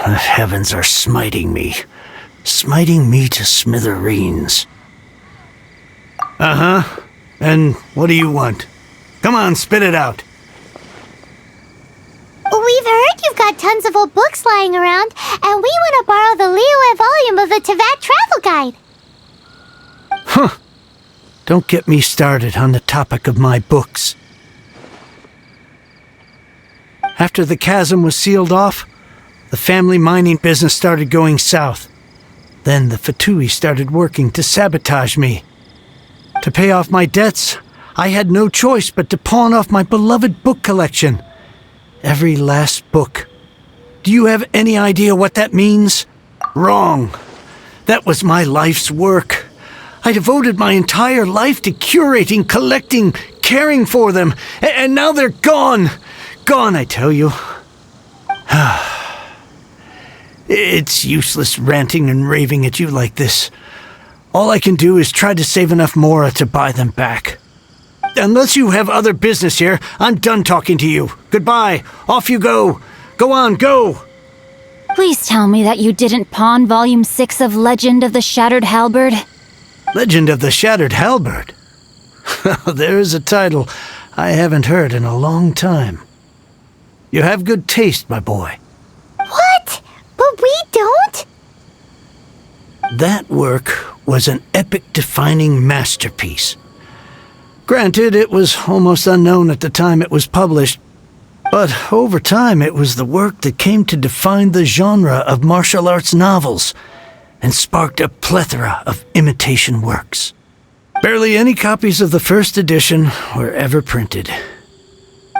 The heavens are smiting me to smithereens. Uh-huh. And what do you want? Come on, spit it out. We've heard you've got tons of old books lying around, and we want to borrow the Liyue volume of the Teyvat Travel Guide. Huh. Don't get me started on the topic of my books. After the chasm was sealed off, the family mining business started going south. Then the Fatui started working to sabotage me. To pay off my debts, I had no choice but to pawn off my beloved book collection. Every last book. Do you have any idea what that means? Wrong. That was my life's work. I devoted my entire life to curating, collecting, caring for them, and now they're gone. Gone, I tell you. It's useless ranting and raving at you like this. All I can do is try to save enough Mora to buy them back. Unless you have other business here, I'm done talking to you. Goodbye. Off you go. Go on, go. Please tell me that you didn't pawn Volume 6 of Legend of the Shattered Halberd. Legend of the Shattered Halberd? There's a title I haven't heard in a long time. You have good taste, my boy. What? But we don't? That work was an epic-defining masterpiece. Granted, it was almost unknown at the time it was published, but over time it was the work that came to define the genre of martial arts novels and sparked a plethora of imitation works. Barely any copies of the first edition were ever printed.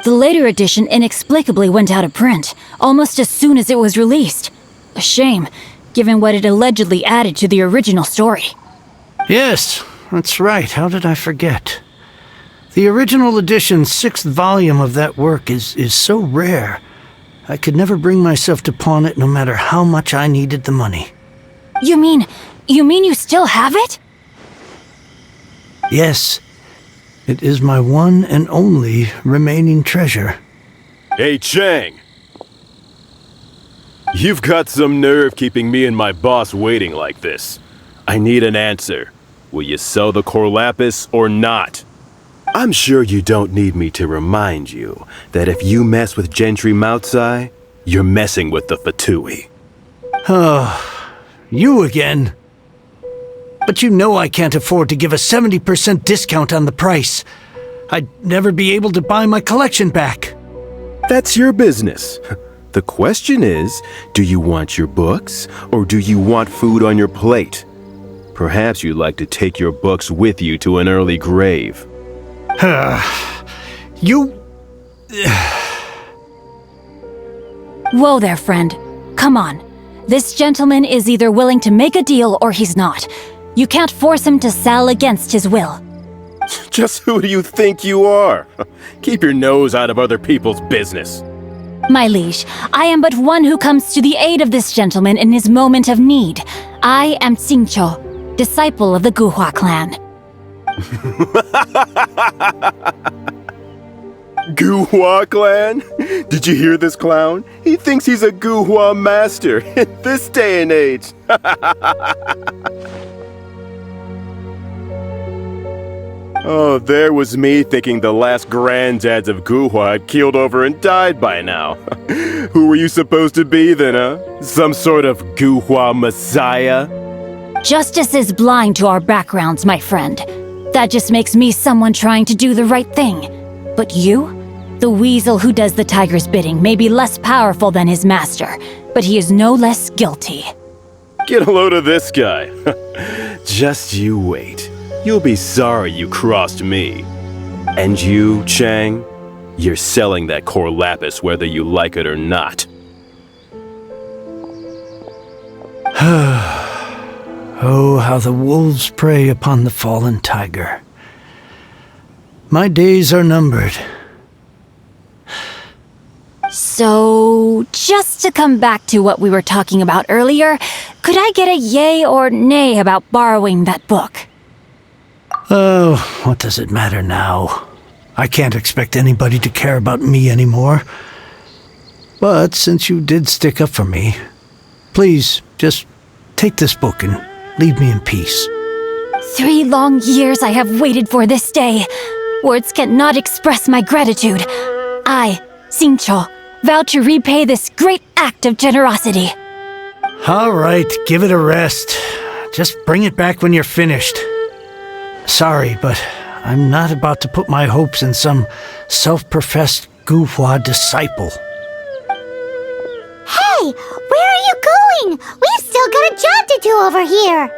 The later edition inexplicably went out of print, almost as soon as it was released. A shame, given what it allegedly added to the original story. Yes, that's right. How did I forget? The original edition's 6th volume of that work is so rare, I could never bring myself to pawn it no matter how much I needed the money. You mean you still have it? Yes. It is my one and only remaining treasure. Hey, Chang! You've got some nerve keeping me and my boss waiting like this. I need an answer. Will you sell the core lapis or not? I'm sure you don't need me to remind you that if you mess with Gentry Moutsai, you're messing with the Fatui. Oh, you again. But you know I can't afford to give a 70% discount on the price. I'd never be able to buy my collection back. That's your business. The question is, do you want your books, or do you want food on your plate? Perhaps you'd like to take your books with you to an early grave. You... Whoa there, friend. Come on. This gentleman is either willing to make a deal or he's not. You can't force him to sell against his will. Just who do you think you are? Keep your nose out of other people's business. My liege, I am but one who comes to the aid of this gentleman in his moment of need. I am Qingce, disciple of the Guhua clan. Guhua clan? Did you hear this clown? He thinks he's a Guhua master in this day and age. Oh, there was me thinking the last granddads of Guhua had keeled over and died by now. Who were you supposed to be then, huh? Some sort of Guhua messiah? Justice is blind to our backgrounds, my friend. That just makes me someone trying to do the right thing. But you? The weasel who does the tiger's bidding may be less powerful than his master, but he is no less guilty. Get a load of this guy. Just you wait. You'll be sorry you crossed me. And you, Chang, you're selling that core lapis whether you like it or not. Oh, how the wolves prey upon the fallen tiger. My days are numbered. So, just to come back to what we were talking about earlier, could I get a yay or nay about borrowing that book? Oh, what does it matter now? I can't expect anybody to care about me anymore. But since you did stick up for me, Please, just take this book and leave me in peace. 3 long years I have waited for this day. Words cannot express my gratitude. I, Qingce, vow to repay this great act of generosity. All right, give it a rest. Just bring it back when you're finished. Sorry, but I'm not about to put my hopes in some self-professed Guhua disciple. Hey, where are you going? We've still got a job to do over here.